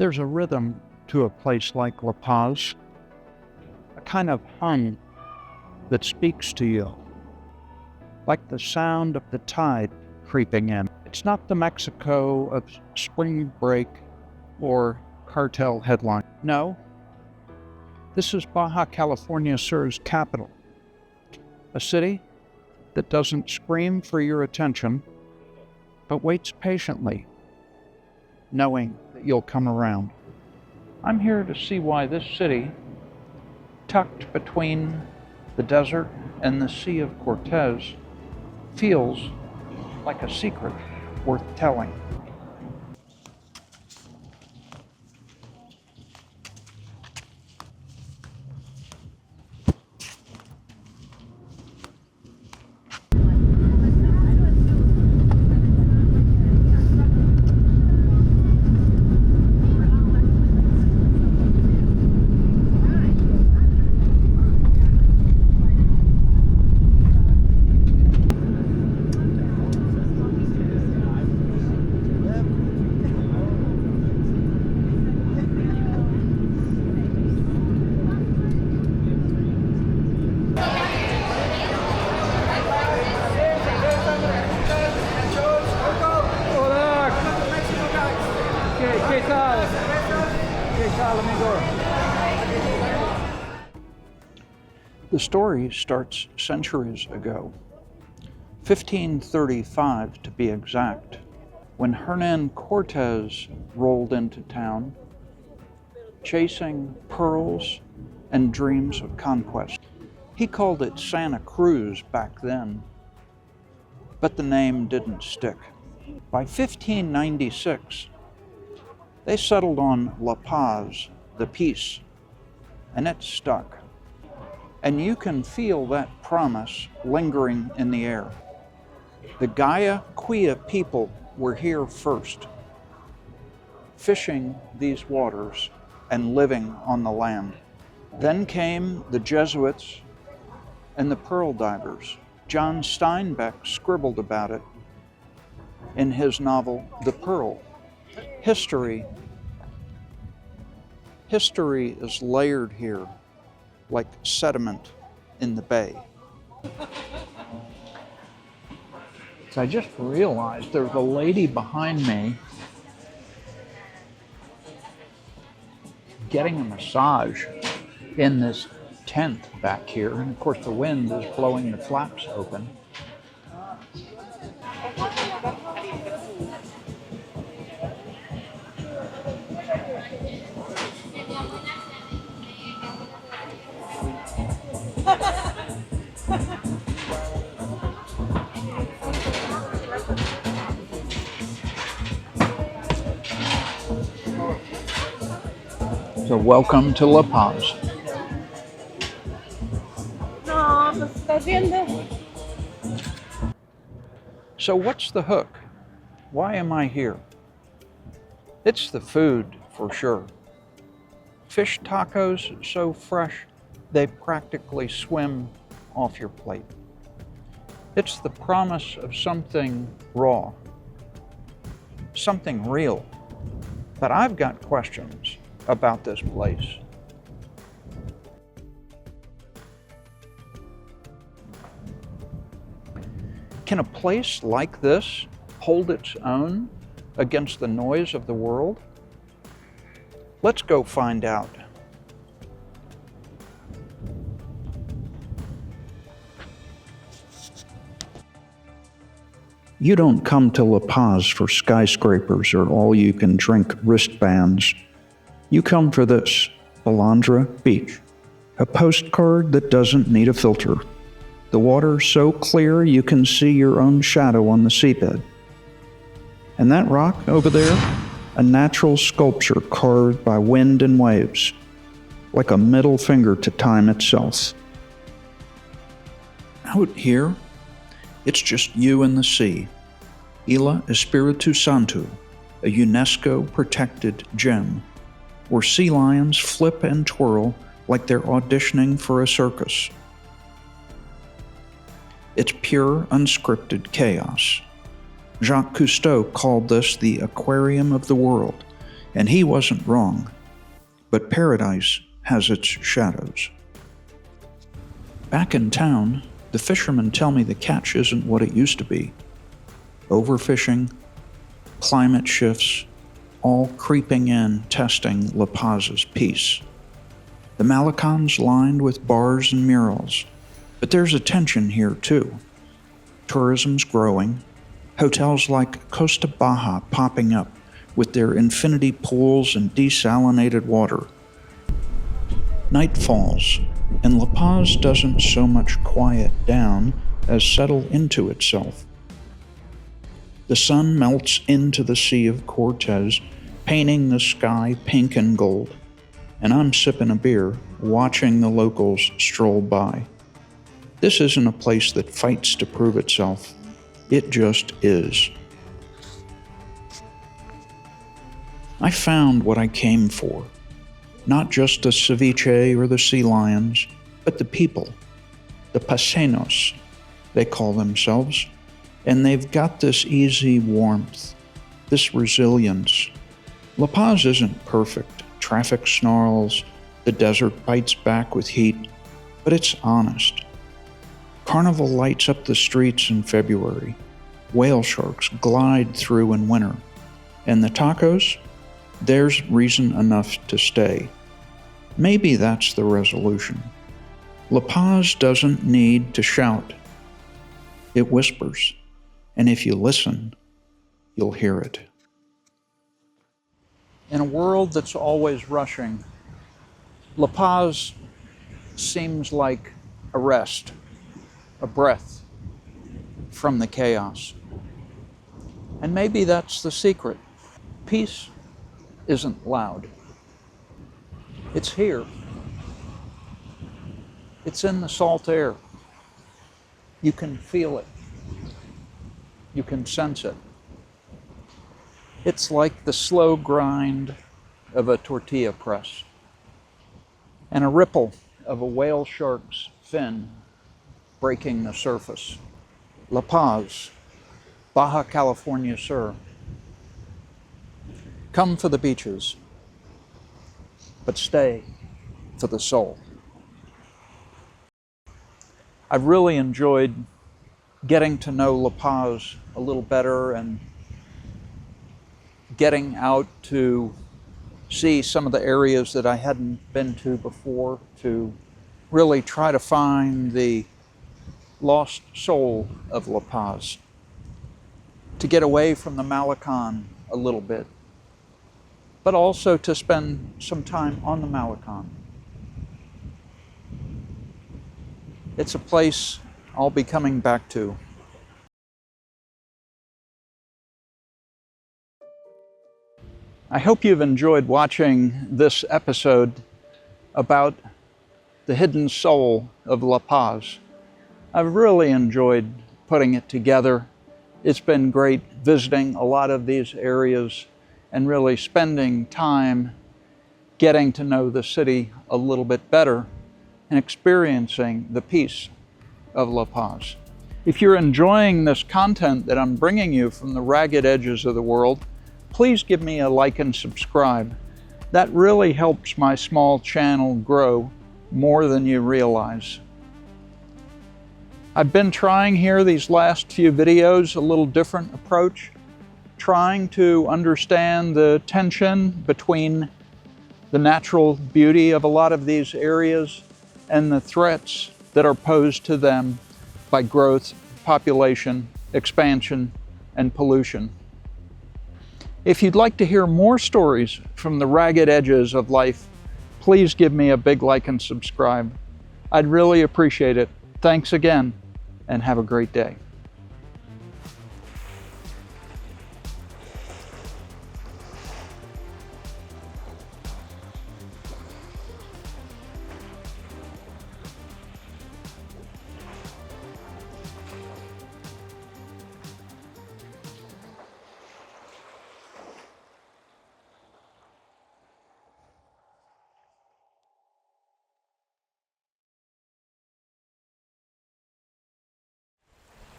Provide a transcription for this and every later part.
There's a rhythm to a place like La Paz, a kind of hum that speaks to you, like the sound of the tide creeping in. It's not the Mexico of spring break or cartel headline. No, this is Baja California Sur's capital, a city that doesn't scream for your attention, but waits patiently, knowing that you'll come around. I'm here to see why this city, tucked between the desert and the Sea of Cortez, feels like a secret worth telling. The story starts centuries ago, 1535 to be exact, when Hernán Cortés rolled into town, chasing pearls and dreams of conquest. He called it Santa Cruz back then, but the name didn't stick. By 1596, they settled on La Paz, the peace, and it stuck. And you can feel that promise lingering in the air. The Guaycura people were here first, fishing these waters and living on the land. Then came the Jesuits and the pearl divers. John Steinbeck scribbled about it in his novel, The Pearl. History is layered here like sediment in the bay. So I just realized there's a lady behind me getting a massage in this tent back here, and of course the wind is blowing the flaps open. So welcome to La Paz. So what's the hook? Why am I here? It's the food, for sure. Fish tacos so fresh, they practically swim off your plate. It's the promise of something raw, something real. But I've got questions about this place. Can a place like this hold its own against the noise of the world? Let's go find out. You don't come to La Paz for skyscrapers or all-you-can-drink wristbands. You come for this, Balandra Beach, a postcard that doesn't need a filter. The water so clear you can see your own shadow on the seabed. And that rock over there, a natural sculpture carved by wind and waves, like a middle finger to time itself. Out here, it's just you and the sea. Isla Espiritu Santo, a UNESCO-protected gem, where sea lions flip and twirl like they're auditioning for a circus. It's pure, unscripted chaos. Jacques Cousteau called this the aquarium of the world, And he wasn't wrong. But paradise has its shadows. Back in town, the fishermen tell me the catch isn't what it used to be. Overfishing, climate shifts, all creeping in, testing La Paz's peace. The Malacon's lined with bars and murals, but there's a tension here too. Tourism's growing, hotels like Costa Baja popping up with their infinity pools and desalinated water. Night falls, and La Paz doesn't so much quiet down as settle into itself. The sun melts into the Sea of Cortez, painting the sky pink and gold, and I'm sipping a beer, watching the locals stroll by. This isn't a place that fights to prove itself. It just is. I found what I came for. Not just the ceviche or the sea lions, but the people. The paseños, they call themselves. And they've got this easy warmth, this resilience. La Paz isn't perfect. Traffic snarls, the desert bites back with heat, but it's honest. Carnival lights up the streets in February. Whale sharks glide through in winter. And the tacos? There's reason enough to stay. Maybe that's the resolution. La Paz doesn't need to shout. It whispers, and if you listen, you'll hear it. In a world that's always rushing, La Paz seems like a rest, a breath from the chaos. And maybe that's the secret. Peace isn't loud. It's here. It's in the salt air. You can feel it. You can sense it. It's like the slow grind of a tortilla press and a ripple of a whale shark's fin breaking the surface. La Paz, Baja California Sur. Come for the beaches, but stay for the soul. I've really enjoyed getting to know La Paz a little better and getting out to see some of the areas that I hadn't been to before, to really try to find the lost soul of La Paz, to get away from the Malacon a little bit, but also to spend some time on the Malacon. It's a place I'll be coming back to. I hope you've enjoyed watching this episode about the hidden soul of La Paz. I've really enjoyed putting it together. It's been great visiting a lot of these areas and really spending time getting to know the city a little bit better and experiencing the peace of La Paz. If you're enjoying this content that I'm bringing you from the ragged edges of the world, please give me a like and subscribe. That really helps my small channel grow more than you realize. I've been trying here these last few videos a little different approach, trying to understand the tension between the natural beauty of a lot of these areas and the threats that are posed to them by growth, population, expansion, and pollution. If you'd like to hear more stories from the ragged edges of life, please give me a big like and subscribe. I'd really appreciate it. Thanks again, and have a great day.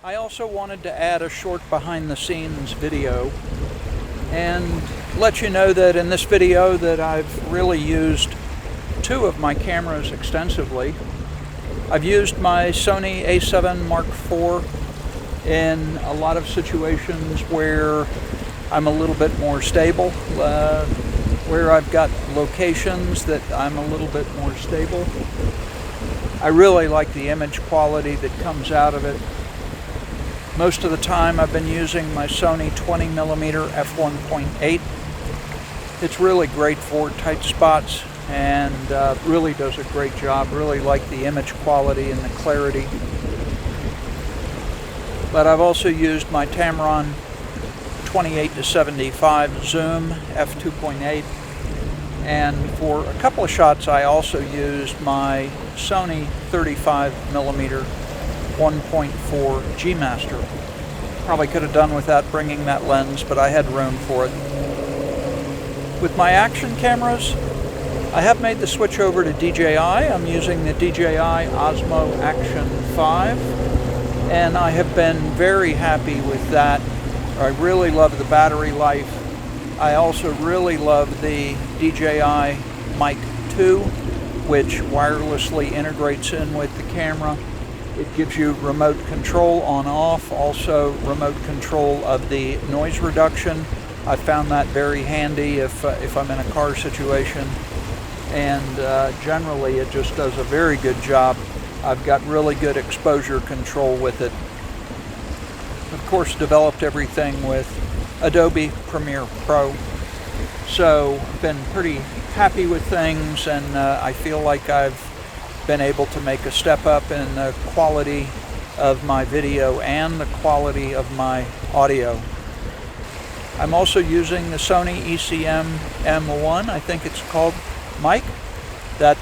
I also wanted to add a short behind the scenes video and let you know that in this video that I've really used two of my cameras extensively. I've used my Sony A7 Mark IV in a lot of situations where I'm a little bit more stable, where I've got locations that I'm a little bit more stable. I really like the image quality that comes out of it. Most of the time I've been using my Sony 20mm f1.8. It's really great for tight spots and really does a great job. Really like the image quality and the clarity. But I've also used my Tamron 28-75 zoom f2.8, and for a couple of shots I also used my Sony 35mm 1.4 G Master. Probably could have done without bringing that lens, but I had room for it. With my action cameras, I have made the switch over to DJI. I'm using the DJI Osmo Action 5, and I have been very happy with that. I really love the battery life. I also really love the DJI Mic 2, which wirelessly integrates in with the camera. It gives you remote control on/off, also remote control of the noise reduction. I found that very handy if I'm in a car situation, and generally it just does a very good job. I've got really good exposure control with it. Of course, developed everything with Adobe Premiere Pro, so been pretty happy with things, and I feel like I've been able to make a step up in the quality of my video and the quality of my audio. I'm also using the Sony ECM M1, I think it's called, mic that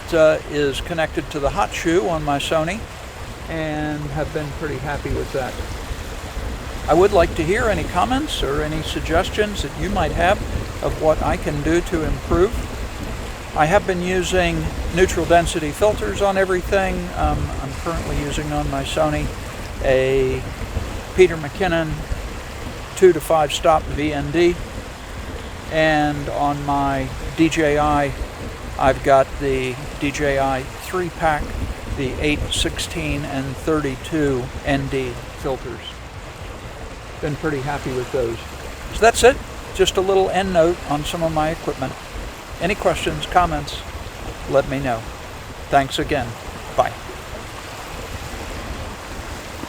is connected to the hot shoe on my Sony, and have been pretty happy with that. I would like to hear any comments or any suggestions that you might have of what I can do to improve. I have been using neutral density filters on everything. I'm currently using on my Sony a Peter McKinnon 2 to 5 stop VND, and on my DJI I've got the DJI 3-pack, the 8, 16, and 32 ND filters. Been pretty happy with those. So that's it. Just a little end note on some of my equipment. Any questions, comments, let me know. Thanks again.